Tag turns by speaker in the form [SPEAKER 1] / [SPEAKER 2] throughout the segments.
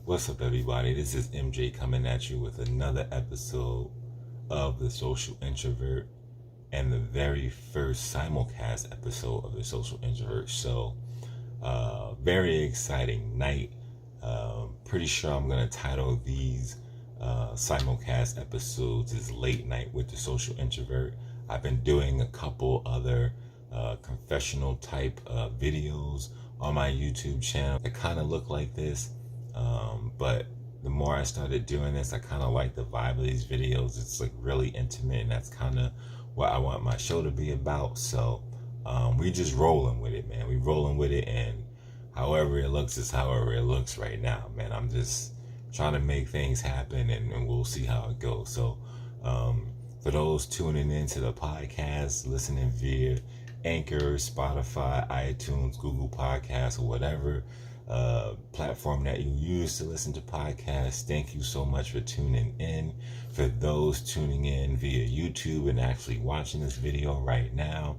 [SPEAKER 1] What's up, everybody? This is MJ coming at you with another episode of The Social Introvert and the very first simulcast episode of The Social Introvert. So, very exciting night. Pretty sure I'm going to title these simulcast episodes as Late Night with The Social Introvert. I've been doing a couple other confessional type videos on my YouTube channel that kind of look like this. But the more I started doing this, I kind of like the vibe of these videos. It's like really intimate, and that's kind of what I want my show to be about. So we just rolling with it, man. We rolling with it, and however it looks is however it looks right now, man. I'm just trying to make things happen, and we'll see how it goes. So for those tuning into the podcast, listening via Anchor, Spotify, iTunes, Google Podcasts, or whatever platform that you use to listen to podcasts, thank you so much for tuning in. For those tuning in via YouTube and actually watching this video right now,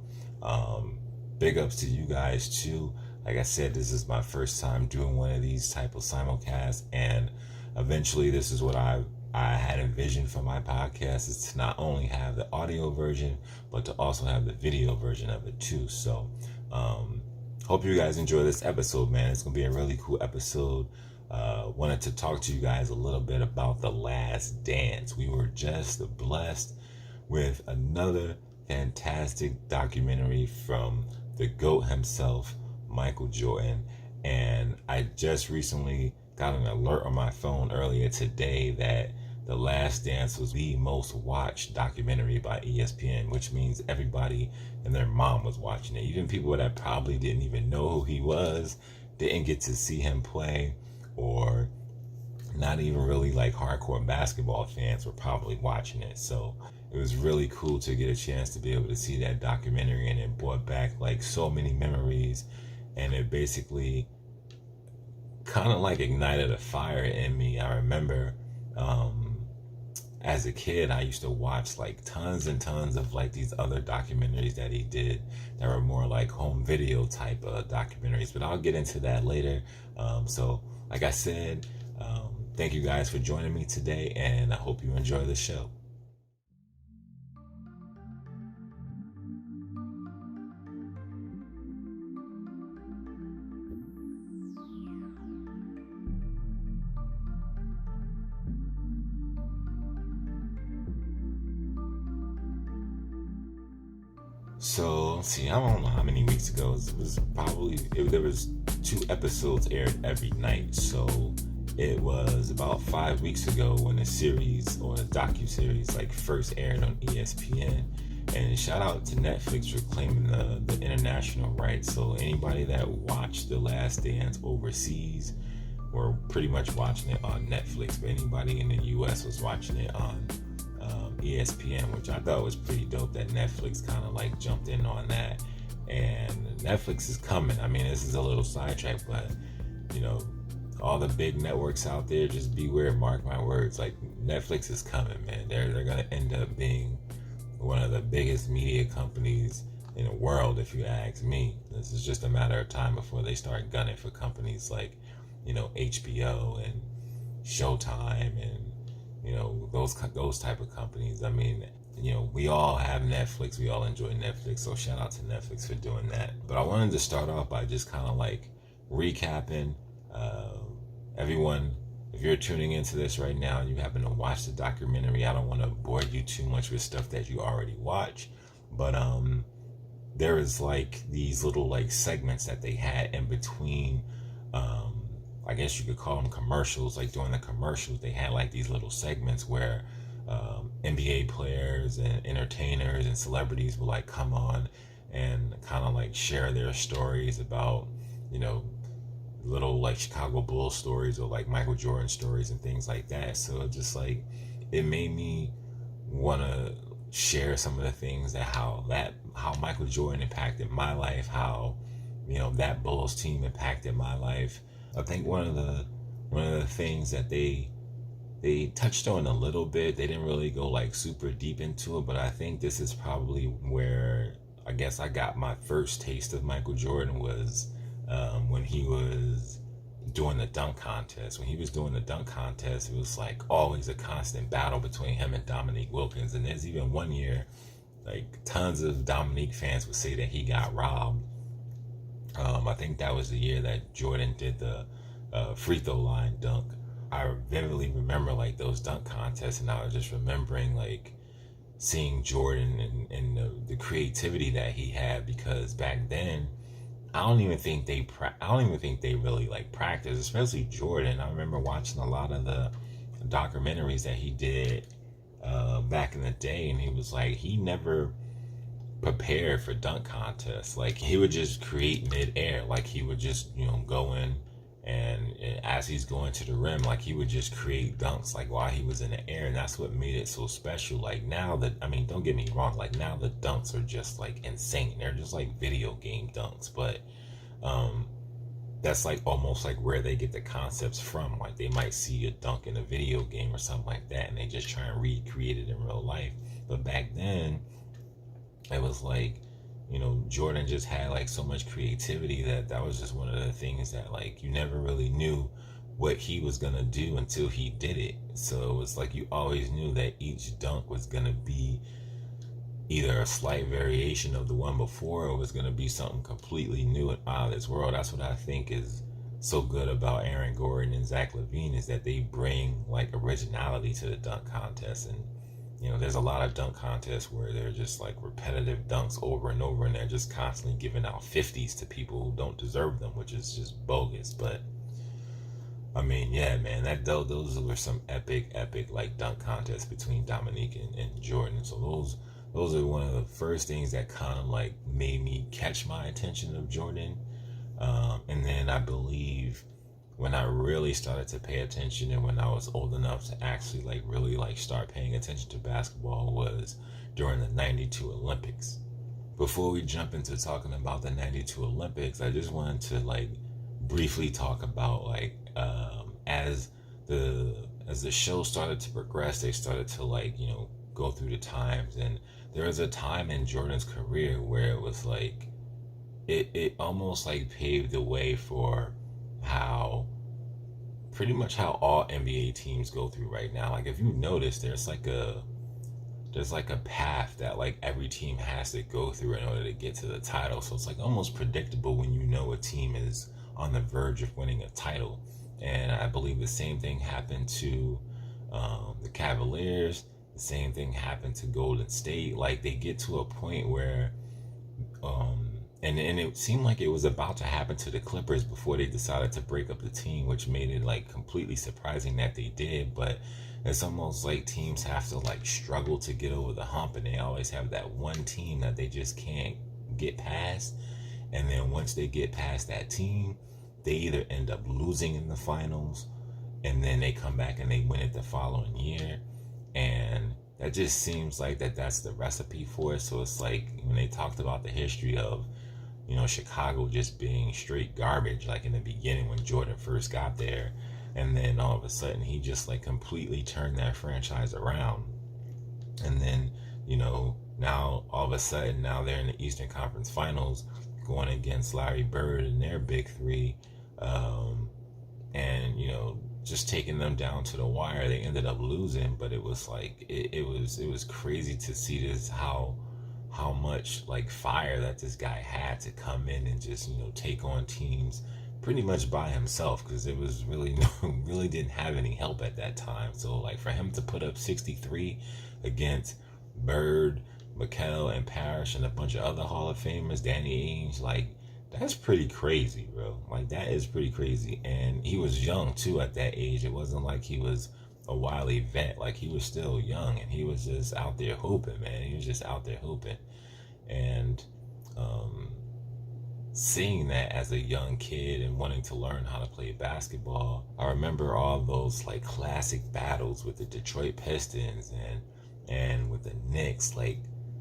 [SPEAKER 1] big ups to you guys too. Like I said, this is my first time doing one of these type of simulcasts, and eventually this is what I had envisioned for my podcast, is to not only have the audio version, but to also have the video version of it too. So hope you guys enjoy this episode, man. It's gonna be a really cool episode. Wanted to talk to you guys a little bit about The Last Dance. We were just blessed with another fantastic documentary from the GOAT himself, Michael Jordan. And I just recently got an alert on my phone earlier today that The Last Dance was the most watched documentary by ESPN, which means everybody and their mom was watching it. Even people that probably didn't even know who he was, didn't get to see him play, or not even really like hardcore basketball fans were probably watching it. So it was really cool to get a chance to be able to see that documentary, and it brought back like so many memories, and it basically kind of like ignited a fire in me. I remember as a kid, I used to watch like tons and tons of like these other documentaries that he did that were more like home video type of documentaries, but I'll get into that later. So like I said, thank you guys for joining me today, and I hope you enjoy the show. So, let's see, I don't know how many weeks ago. It was probably, there was 2 episodes aired every night. So it was about 5 weeks ago when the series, or the docu-series, like first aired on ESPN. And shout out to Netflix for claiming the international rights. So anybody that watched The Last Dance overseas were pretty much watching it on Netflix, but anybody in the US was watching it on ESPN, which I thought was pretty dope that Netflix kind of like jumped in on that. And Netflix is coming. I mean, this is a little sidetrack, but you know, all the big networks out there, just beware, mark my words, like Netflix is coming, man. They're gonna end up being one of the biggest media companies in the world, if you ask me. This is just a matter of time before they start gunning for companies like, you know, HBO and Showtime and, you know, those type of companies. I mean, you know, we all have Netflix. We all enjoy Netflix. So shout out to Netflix for doing that. But I wanted to start off by just kind of like recapping. Everyone, if you're tuning into this right now and you happen to watch the documentary, I don't want to bore you too much with stuff that you already watch. But there is like these little like segments that they had in between. I guess you could call them commercials. Like during the commercials, they had like these little segments where NBA players and entertainers and celebrities would like come on and kind of like share their stories about, you know, little like Chicago Bulls stories or like Michael Jordan stories and things like that. So it just like, it made me want to share some of the things that how Michael Jordan impacted my life, how, you know, that Bulls team impacted my life. I think one of the things that they touched on a little bit, they didn't really go like super deep into it, but I think this is probably where I guess I got my first taste of Michael Jordan was when he was doing the dunk contest. When he was doing the dunk contest, it was like always a constant battle between him and Dominique Wilkins. And there's even one year, like tons of Dominique fans would say that he got robbed. I think that was the year that Jordan did the free throw line dunk. I vividly remember like those dunk contests, and I was just remembering like seeing Jordan and the creativity that he had, because back then I don't even think they really like practiced, especially Jordan. I remember watching a lot of the documentaries that he did back in the day, and he was like, he never prepared for dunk contests. Like he would just create midair. Like he would just, go in, and as he's going to the rim, like he would just create dunks like while he was in the air. And that's what made it so special. Like now don't get me wrong, like now the dunks are just like insane. They're just like video game dunks, but that's like almost like where they get the concepts from. Like they might see a dunk in a video game or something like that, and they just try and recreate it in real life. But back then it was like, Jordan just had like so much creativity that was just one of the things that like you never really knew what he was gonna do until he did it. So it was like you always knew that each dunk was gonna be either a slight variation of the one before, or it was gonna be something completely new and out of this world. That's what I think is so good about Aaron Gordon and Zach LaVine, is that they bring like originality to the dunk contest. And there's a lot of dunk contests where they're just like repetitive dunks over and over, and they're just constantly giving out 50s to people who don't deserve them, which is just bogus. But I mean, yeah, man, those were some epic like dunk contests between Dominique and Jordan. So those are one of the first things that kind of like made me catch my attention of Jordan. And then I believe when I really started to pay attention, and when I was old enough to actually like really like start paying attention to basketball, was during the 92 Olympics. Before we jump into talking about the 92 Olympics, I just wanted to like briefly talk about like as the show started to progress, they started to like, go through the times. And there was a time in Jordan's career where it was like it almost like paved the way for pretty much how all NBA teams go through right now. Like if you notice, there's like a path that like every team has to go through in order to get to the title. So it's like almost predictable when a team is on the verge of winning a title. And I believe the same thing happened to the Cavaliers. The same thing happened to Golden State. Like they get to a point where and it seemed like it was about to happen to the Clippers before they decided to break up the team, which made it like completely surprising that they did. But it's almost like teams have to like struggle to get over the hump, and they always have that one team that they just can't get past. And then once they get past that team, they either end up losing in the finals, and then they come back and they win it the following year. And that just seems like that's the recipe for it. So it's like when they talked about the history of Chicago just being straight garbage, like in the beginning when Jordan first got there, and then all of a sudden he just like completely turned that franchise around. And then now all of a sudden now they're in the Eastern Conference Finals going against Larry Bird and their big three, and just taking them down to the wire. They ended up losing, but it was like it was crazy to see this how much like fire that this guy had to come in and just take on teams pretty much by himself, because it was really didn't have any help at that time. So like for him to put up 63 against Bird, McHale, and Parrish, and a bunch of other Hall of Famers, Danny Ainge, like that's pretty crazy, bro. Like that is pretty crazy. And he was young too at that age. It wasn't like he was a wily vet. Like he was still young, and he was just out there hooping, man. He was just out there hooping. And seeing that as a young kid and wanting to learn how to play basketball, I remember all those like classic battles with the Detroit Pistons and with the Knicks. Like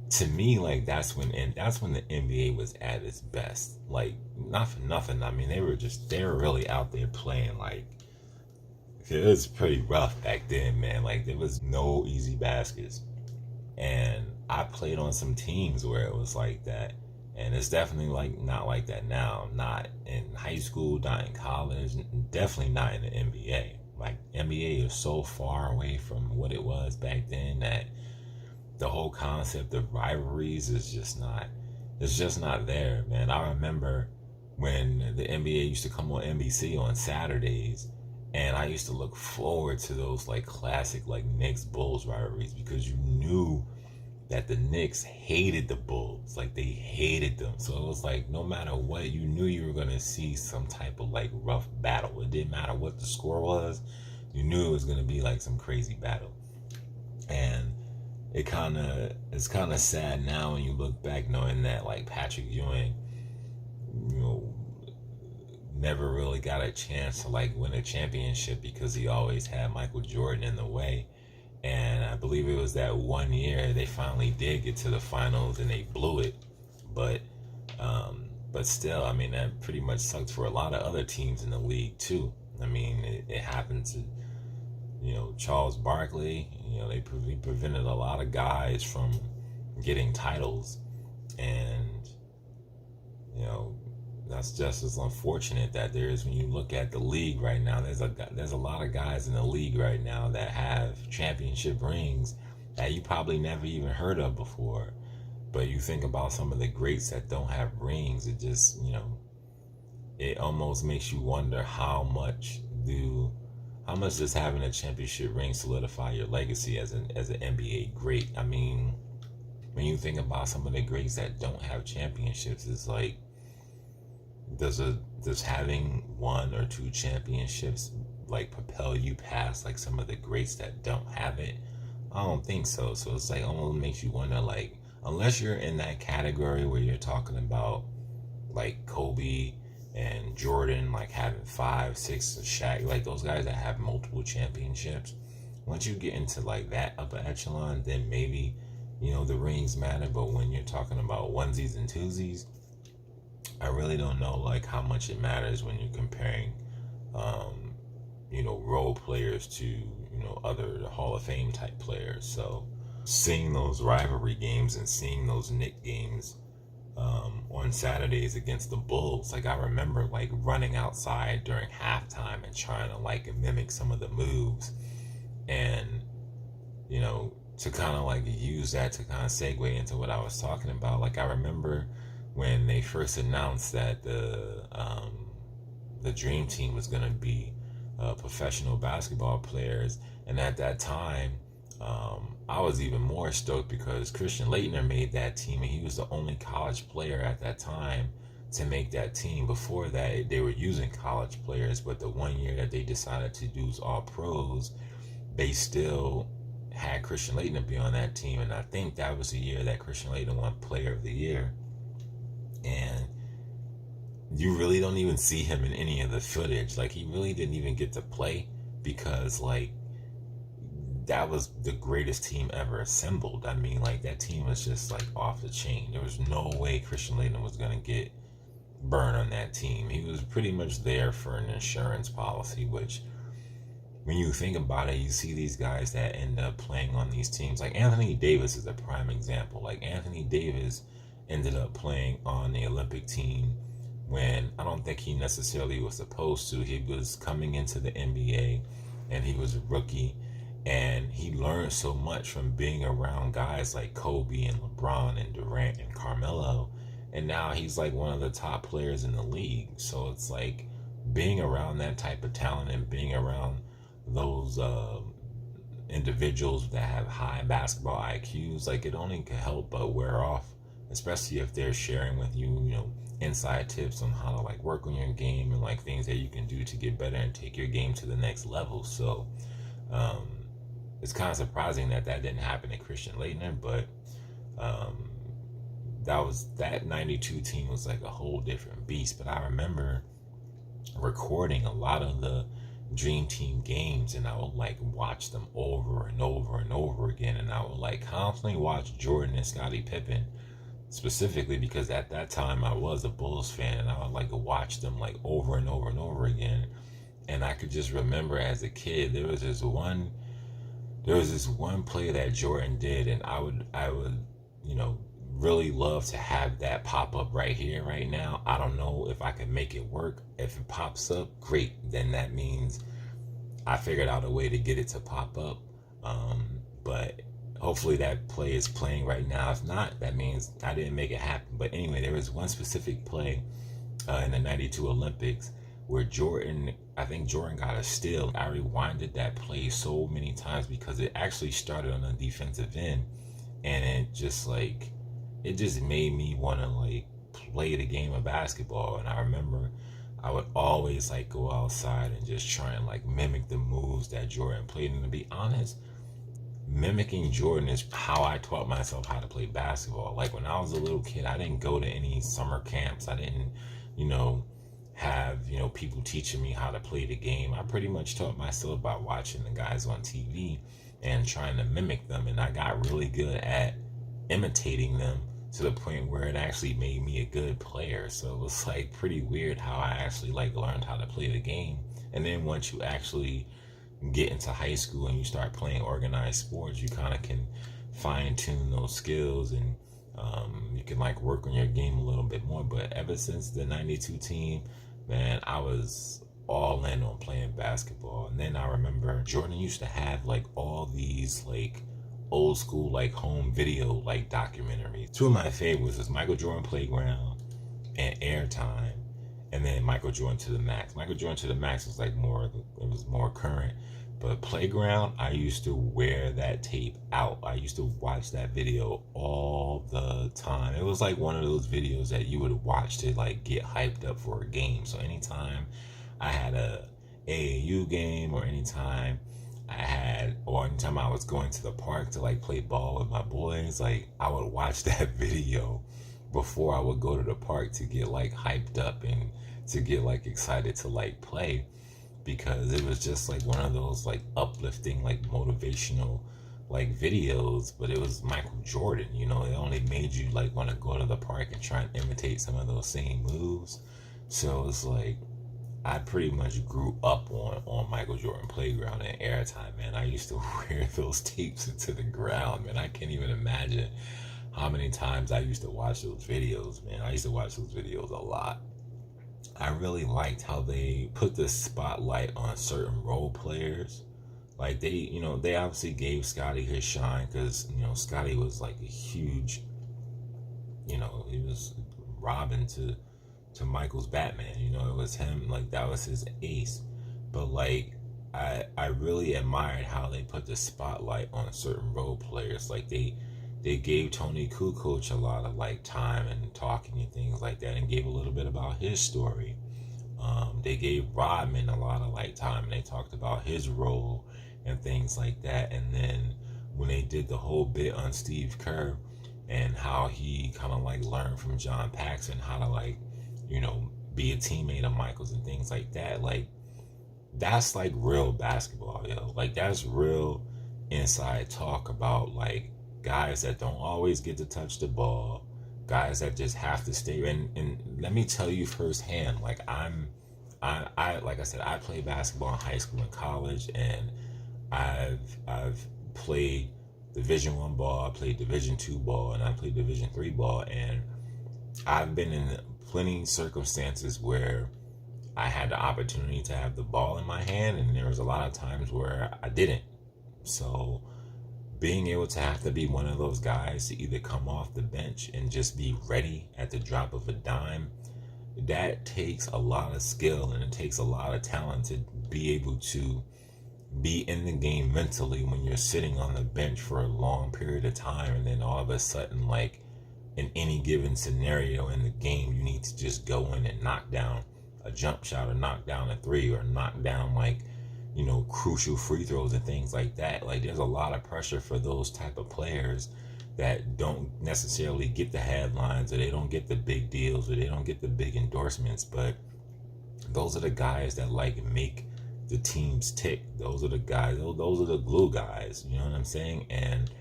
[SPEAKER 1] to me, like that's when the NBA was at its best. Like not for nothing, I mean they were really out there playing. Like it was pretty rough back then, man. Like there was no easy baskets, and I played on some teams where it was like that. And it's definitely like not like that now. Not in high school, not in college, definitely not in the NBA. Like NBA is so far away from what it was back then that the whole concept of rivalries is just not, it's just not there, man. I remember when the NBA used to come on NBC on Saturdays, and I used to look forward to those like classic like Knicks Bulls rivalries, because you knew that the Knicks hated the Bulls. Like they hated them. So it was like no matter what, you knew you were gonna see some type of like rough battle. It didn't matter what the score was, you knew it was gonna be like some crazy battle. And it's kind of sad now when you look back, knowing that like Patrick Ewing, you know, never really got a chance to like win a championship because he always had Michael Jordan in the way. And I believe it was that one year they finally did get to the finals and they blew it. But still, I mean, that pretty much sucked for a lot of other teams in the league too. I mean, it happened to, you know, Charles Barkley. You know, he prevented a lot of guys from getting titles. And, you know, that's just as unfortunate that there is when you look at the league right now. There's a lot of guys in the league right now that have championship rings that you probably never even heard of before. But you think about some of the greats that don't have rings, it just, you know, it almost makes you wonder how much does having a championship ring solidify your legacy as an NBA great? I mean, when you think about some of the greats that don't have championships, it's like, does having one or two championships like propel you past like some of the greats that don't have it? I don't think so. So it's like almost makes you wonder, like, unless you're in that category where you're talking about like Kobe and Jordan, like having 5, 6, Shaq, like those guys that have multiple championships. Once you get into like that upper echelon, then maybe, you know, the rings matter. But when you're talking about onesies and twosies, I really don't know like how much it matters when you're comparing, you know, role players to, you know, other Hall of Fame type players. So seeing those rivalry games and seeing those Knick games on Saturdays against the Bulls, like I remember like running outside during halftime and trying to like mimic some of the moves, and, you know, to kind of like use that to kind of segue into what I was talking about. Like I remember when they first announced that the Dream Team was going to be professional basketball players, and at that time, I was even more stoked because Christian Laettner made that team, and he was the only college player at that time to make that team. Before that, they were using college players, but the one year that they decided to use all pros, they still had Christian Laettner be on that team, and I think that was the year that Christian Laettner won Player of the Year. And you really don't even see him in any of the footage. Like, he really didn't even get to play because, like, that was the greatest team ever assembled. I mean, like, that team was just, like, off the chain. There was no way Christian Laettner was going to get burned on that team. He was pretty much there for an insurance policy, which, when you think about it, you see these guys that end up playing on these teams. Like, Anthony Davis is a prime example. Like, Anthony Davis ended up playing on the Olympic team when I don't think he necessarily was supposed to. He was coming into the NBA, and he was a rookie, and he learned so much from being around guys like Kobe and LeBron and Durant and Carmelo, and now he's like one of the top players in the league. So it's like being around that type of talent and being around those individuals that have high basketball IQs, like, it only can help but wear off, especially if they're sharing with you, you know, inside tips on how to like work on your game and like things that you can do to get better and take your game to the next level. So it's kind of surprising that didn't happen to Christian Laettner, but that 92 team was like a whole different beast. But I remember recording a lot of the Dream Team games, and I would like watch them over and over and over again, and I would like constantly watch Jordan and Scottie Pippen, specifically because at that time I was a Bulls fan, and I would like watch them like over and over and over again. And I could just remember as a kid, there was this one play that Jordan did, and I would, you know, really love to have that pop up right here, right now. I don't know if I can make it work. If it pops up, great. Then that means I figured out a way to get it to pop up. But hopefully that play is playing right now. If not, that means I didn't make it happen. But anyway, there was one specific play in the 92 Olympics where I think Jordan got a steal. I rewinded that play so many times because it actually started on the defensive end, and it just made me want to like play the game of basketball. And I remember I would always like go outside and just try and like mimic the moves that Jordan played. And to be honest, mimicking Jordan is how I taught myself how to play basketball. Like when I was a little kid, I didn't go to any summer camps. I didn't, have, people teaching me how to play the game. I pretty much taught myself by watching the guys on TV and trying to mimic them. And I got really good at imitating them to the point where it actually made me a good player. So it was like pretty weird how I actually like learned how to play the game. And then once you actually get into high school and you start playing organized sports, you kind of can fine tune those skills, and you can like work on your game a little bit more. But ever since the 92 team, man, I was all in on playing basketball. And then I remember Jordan used to have like all these like old school like home video like documentaries. Two of my favorites was Michael Jordan Playground and Airtime, and then Michael Jordan to the Max. Michael Jordan to the Max was like more current. But Playground, I used to wear that tape out. I used to watch that video all the time. It was like one of those videos that you would watch to like get hyped up for a game. So anytime I had a AAU game, or anytime I was going to the park to like play ball with my boys, like I would watch that video before I would go to the park to get like hyped up and to get like excited to like play, because it was just like one of those like uplifting, like motivational like videos. But it was Michael Jordan, it only made you like want to go to the park and try and imitate some of those same moves. So it's like I pretty much grew up on Michael Jordan Playground and Airtime, man. I used to wear those tapes into the ground, man. I can't even imagine how many times I used to watch those videos, man. I used to watch those videos a lot. I really liked how they put the spotlight on certain role players. Like they obviously gave Scotty his shine because, Scotty was like a huge, he was Robin to Michael's Batman. It was him, like that was his ace. But like I really admired how they put the spotlight on certain role players. Like they gave Tony Kukoc a lot of like time and talking and things like that, and gave a little bit about his story. They gave Rodman a lot of like time, and they talked about his role and things like that. And then when they did the whole bit on Steve Kerr and how he kind of like learned from John Paxson how to like, be a teammate of Michael's and things like that, like that's like real basketball, Like that's real inside talk about like guys that don't always get to touch the ball, guys that just have to stay. And let me tell you firsthand, like I like I said, I played basketball in high school and college, and I've played Division I ball, I played Division II ball, and I played Division III ball, and I've been in plenty circumstances where I had the opportunity to have the ball in my hand, and there was a lot of times where I didn't. So being able to have to be one of those guys to either come off the bench and just be ready at the drop of a dime, that takes a lot of skill, and it takes a lot of talent to be able to be in the game mentally when you're sitting on the bench for a long period of time, and then all of a sudden, like in any given scenario in the game, you need to just go in and knock down a jump shot, or knock down a three, or knock down like crucial free throws and things like that. Like there's a lot of pressure for those type of players that don't necessarily get the headlines, or they don't get the big deals, or they don't get the big endorsements, but those are the guys that like make the teams tick. Those are the guys, those are the glue guys, you know what I'm saying? And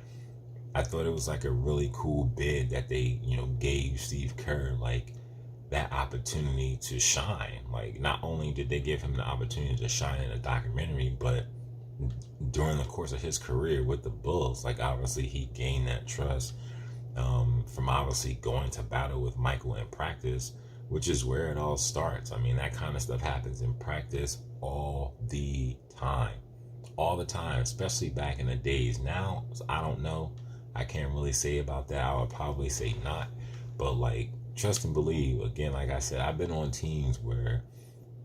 [SPEAKER 1] I thought it was like a really cool bid that they, gave Steve Kerr like that opportunity to shine. Like not only did they give him the opportunity to shine in a documentary, but during the course of his career with the Bulls, like obviously he gained that trust. from obviously going to battle with Michael in practice, which is where it all starts. I mean, that kind of stuff happens in practice all the time, especially back in the days. Now, I don't know. I can't really say about that. I would probably say not. But like, trust and believe, again, like I said, I've been on teams where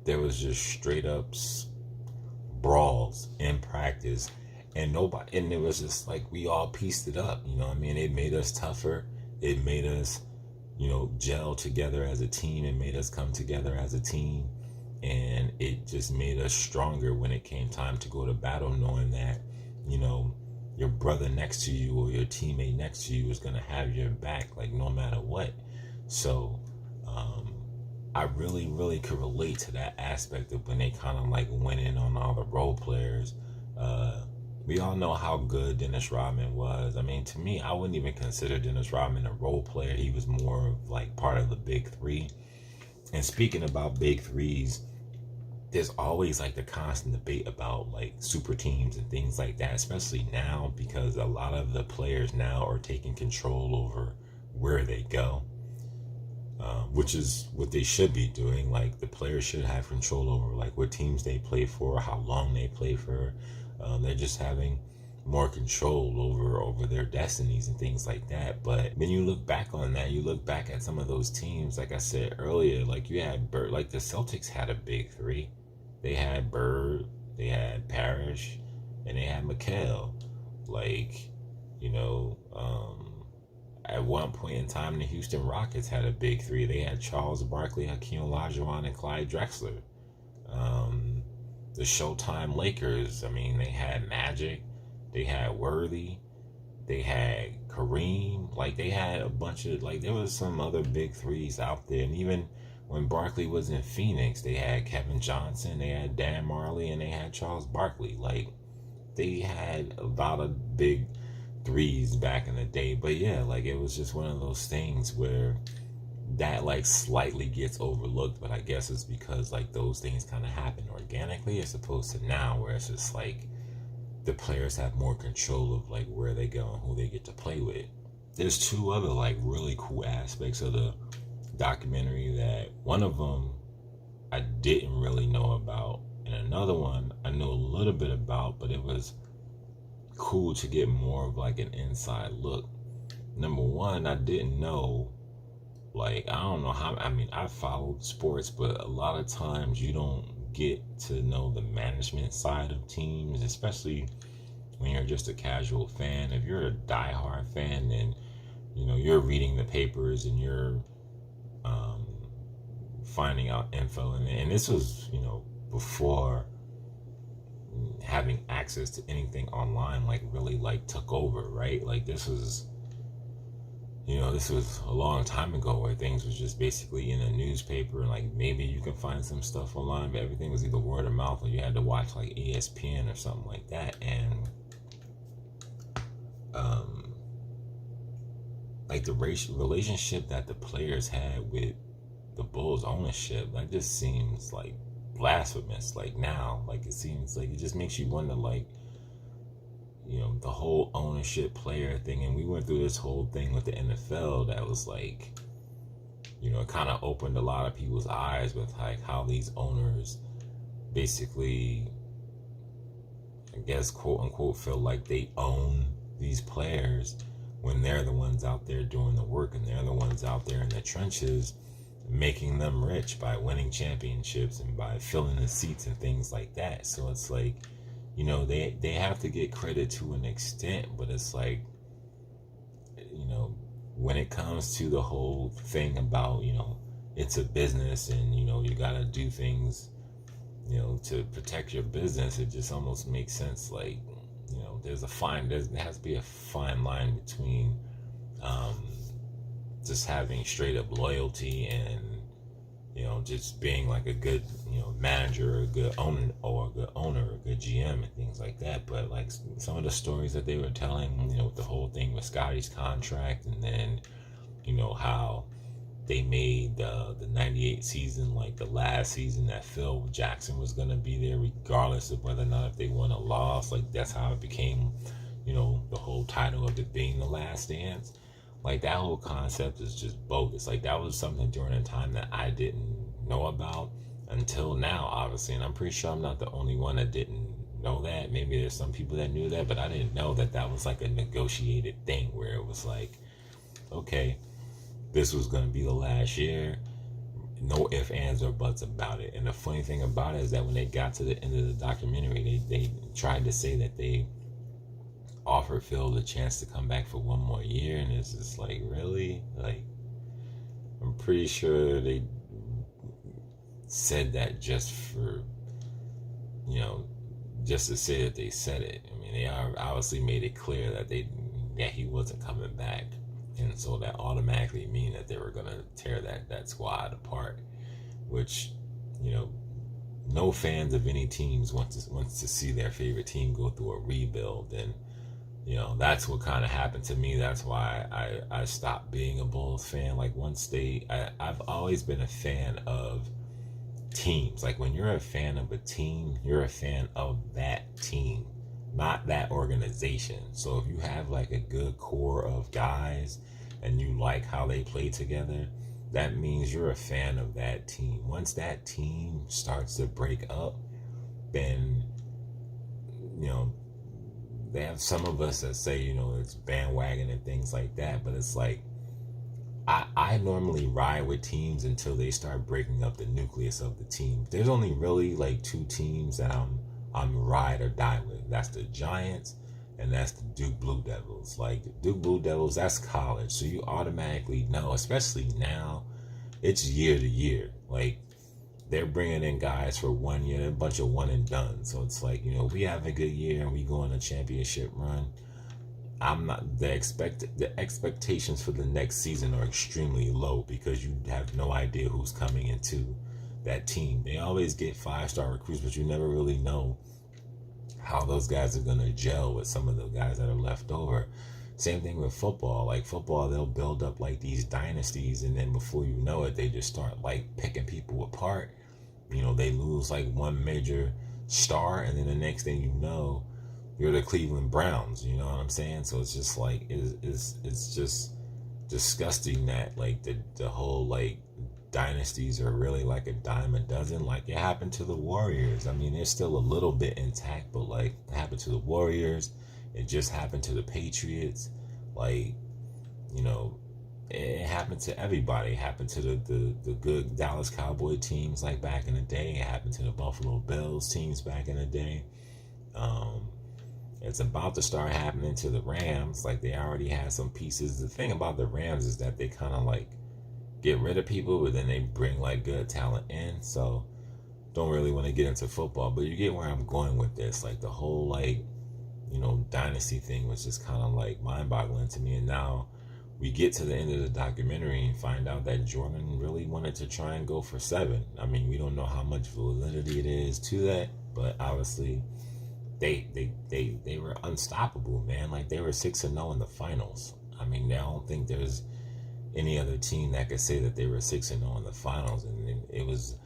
[SPEAKER 1] there was just straight up brawls in practice, and it was just like we all pieced it up. You know what I mean? It made us tougher. It made us, gel together as a team. It made us come together as a team. And it just made us stronger when it came time to go to battle, knowing that, your brother next to you or your teammate next to you is going to have your back, like, no matter what. So I really, really could relate to that aspect of when they kind of like went in on all the role players. We all know how good Dennis Rodman was. I mean, to me, I wouldn't even consider Dennis Rodman a role player. He was more of like part of the big three. And speaking about big threes, there's always like the constant debate about like super teams and things like that, especially now because a lot of the players now are taking control over where they go, which is what they should be doing. Like, the players should have control over like what teams they play for, how long they play for. They're just having more control over their destinies and things like that. But when you look back on that, you look back at some of those teams, like I said earlier, like you had Bird, like the Celtics had a big three. They had Bird, they had Parrish, and they had McHale. Like, at one point in time, the Houston Rockets had a big three. They had Charles Barkley, Hakeem Olajuwon, and Clyde Drexler. The Showtime Lakers, I mean, they had Magic, they had Worthy, they had Kareem. Like, they had a bunch of, like, there was some other big threes out there. And even when Barkley was in Phoenix, they had Kevin Johnson, they had Dan Marley, and they had Charles Barkley. Like, they had a lot of big threes back in the day. But yeah, like, it was just one of those things where that like slightly gets overlooked, but I guess it's because like those things kind of happen organically as opposed to now where it's just like the players have more control of like where they go and who they get to play with. There's two other like really cool aspects of the documentary that one of them I didn't really know about, and another one I knew a little bit about, but it was cool to get more of like an inside look. Number one, I didn't know, like, I don't know how, I mean, I followed sports, but a lot of times you don't get to know the management side of teams, especially when you're just a casual fan. If you're a diehard fan, then, you're reading the papers and you're finding out info. And this was, before having access to anything online, like, really, like, took over, right? Like, this was a long time ago where things was just basically in a newspaper, and like maybe you can find some stuff online, but everything was either word of mouth or you had to watch like ESPN or something like that. And like the relationship that the players had with the Bulls ownership, that just seems like blasphemous. Like now, like it seems like it just makes you wonder, like, the whole ownership player thing. And we went through this whole thing with the NFL that was like, it kind of opened a lot of people's eyes with like how these owners basically, I guess, quote unquote, feel like they own these players when they're the ones out there doing the work, and they're the ones out there in the trenches making them rich by winning championships and by filling the seats and things like that. So it's like, they have to get credit to an extent, but it's like, when it comes to the whole thing about, it's a business and, you got to do things, to protect your business, it just almost makes sense. Like, there has to be a fine line between just having straight up loyalty and, just being like a good, manager, or a good owner, or a good GM and things like that. But like some of the stories that they were telling, with the whole thing with Scotty's contract, and then, how they made the 98 season like the last season that Phil Jackson was going to be there regardless of whether or not if they won or lost. Like, that's how it became, the whole title of it being The Last Dance. Like, that whole concept is just bogus. Like, that was something during a time that I didn't know about until now, obviously. And I'm pretty sure I'm not the only one that didn't know that. Maybe there's some people that knew that, but I didn't know that that was like a negotiated thing where it was like, okay, this was going to be the last year. No ifs, ands, or buts about it. And the funny thing about it is that when they got to the end of the documentary, they tried to say that they offered Phil the chance to come back for one more year, and it's just like, really? Like, I'm pretty sure they said that just for, just to say that they said it. I mean, they obviously made it clear that he wasn't coming back, and so that automatically mean that they were gonna tear that squad apart, which, no fans of any teams wants to see their favorite team go through a rebuild. And that's what kind of happened to me. That's why I stopped being a Bulls fan. Like, once I've always been a fan of teams. Like, when you're a fan of a team, you're a fan of that team, not that organization. So if you have like a good core of guys and you like how they play together, that means you're a fan of that team. Once that team starts to break up, then, they have some of us that say, it's bandwagon and things like that, but it's like, I normally ride with teams until they start breaking up the nucleus of the team. There's only really like two teams that I'm ride or die with. That's the Giants and that's the Duke Blue Devils. Like, the Duke Blue Devils, that's college, so you automatically know, especially now, it's year to year. Like, they're bringing in guys for 1 year, a bunch of one and done. So it's like, we have a good year and we go on a championship run. I'm not the expectations for the next season are extremely low because you have no idea who's coming into that team. They always get 5-star recruits, but you never really know how those guys are going to gel with some of the guys that are left over. Same thing with football. Like, football, they'll build up like these dynasties, and then before you know it, they just start like picking people apart. They lose like one major star, and then the next thing you know, you're the Cleveland Browns. You know what I'm saying? So it's just like, it's just disgusting that like the whole like dynasties are really like a dime a dozen. Like, it happened to the Warriors. I mean, they're still a little bit intact, but like, it happened to the Warriors. It just happened to the Patriots. Like, it happened to everybody. It happened to the good Dallas Cowboy teams like back in the day. It happened to the Buffalo Bills teams back in the day. It's about to start happening to the Rams. Like, they already had some pieces. The thing about the Rams is that they kind of like get rid of people, but then they bring like good talent in. So don't really want to get into football, but you get where I'm going with this. Like, the whole like, dynasty thing was just kind of like mind-boggling to me. And now we get to the end of the documentary and find out that Jordan really wanted to try and go for 7. I mean, we don't know how much validity it is to that, but obviously they were unstoppable, man. Like, they were 6-0 in the finals. I mean, I don't think there's any other team that could say that they were 6-0 in the finals, and it was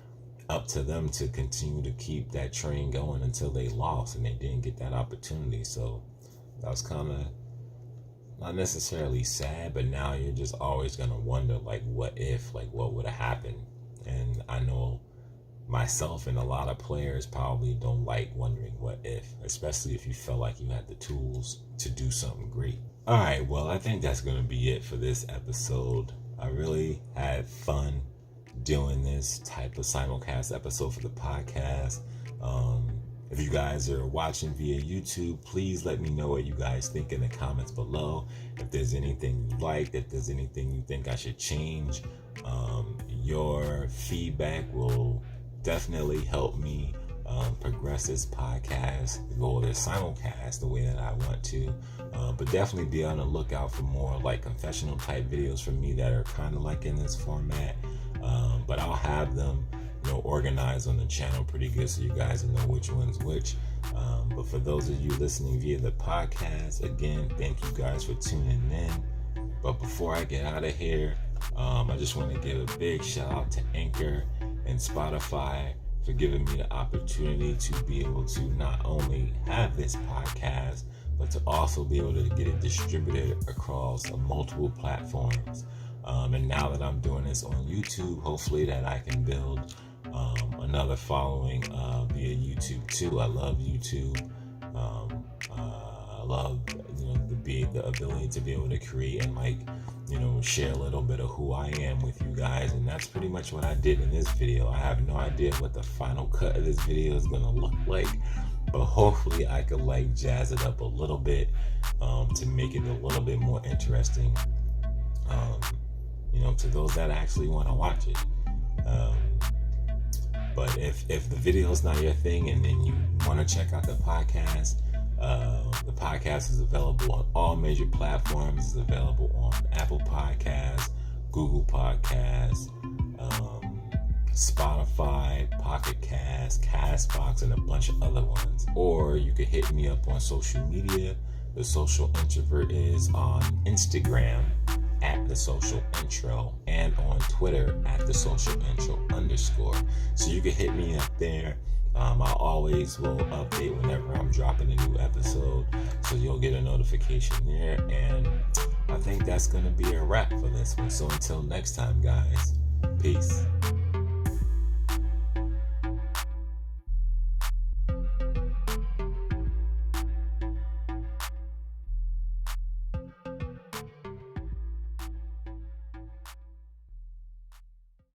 [SPEAKER 1] up to them to continue to keep that train going until they lost, and they didn't get that opportunity. So that was kind of not necessarily sad, but now you're just always going to wonder, like, what if, like, what would have happened? And I know myself and a lot of players probably don't like wondering what if, especially if you felt like you had the tools to do something great. All right, well, I think that's going to be it for this episode. I really had fun doing this type of simulcast episode for the podcast. If you guys are watching via YouTube, please let me know what you guys think in the comments below. If there's anything you like, if there's anything you think I should change, your feedback will definitely help me progress this podcast, go this simulcast the way that I want to. But definitely be on the lookout for more like confessional type videos from me that are kind of like in this format. But I'll have them, organized on the channel pretty good so you guys know which one's which. But for those of you listening via the podcast, again, thank you guys for tuning in. But before I get out of here, I just want to give a big shout out to Anchor and Spotify for giving me the opportunity to be able to not only have this podcast, but to also be able to get it distributed across multiple platforms. And now that I'm doing this on YouTube, hopefully that I can build another following via YouTube too. I love YouTube. I love the ability to be able to create and share a little bit of who I am with you guys, and that's pretty much what I did in this video. I have no idea what the final cut of this video is gonna look like, but hopefully I could jazz it up a little bit to make it a little bit more interesting to those that actually want to watch it. But if the video is not your thing and then you want to check out the podcast is available on all major platforms. It's available on Apple Podcasts, Google Podcasts, Spotify, Pocket Cast, Castbox, and a bunch of other ones. Or you could hit me up on social media. The Social Introvert is on Instagram at The Social Intro and on Twitter at The Social Intro _. So you can hit me up there. I always will update whenever I'm dropping a new episode, so you'll get a notification there. And I think that's going to be a wrap for this one. So until next time, guys, peace.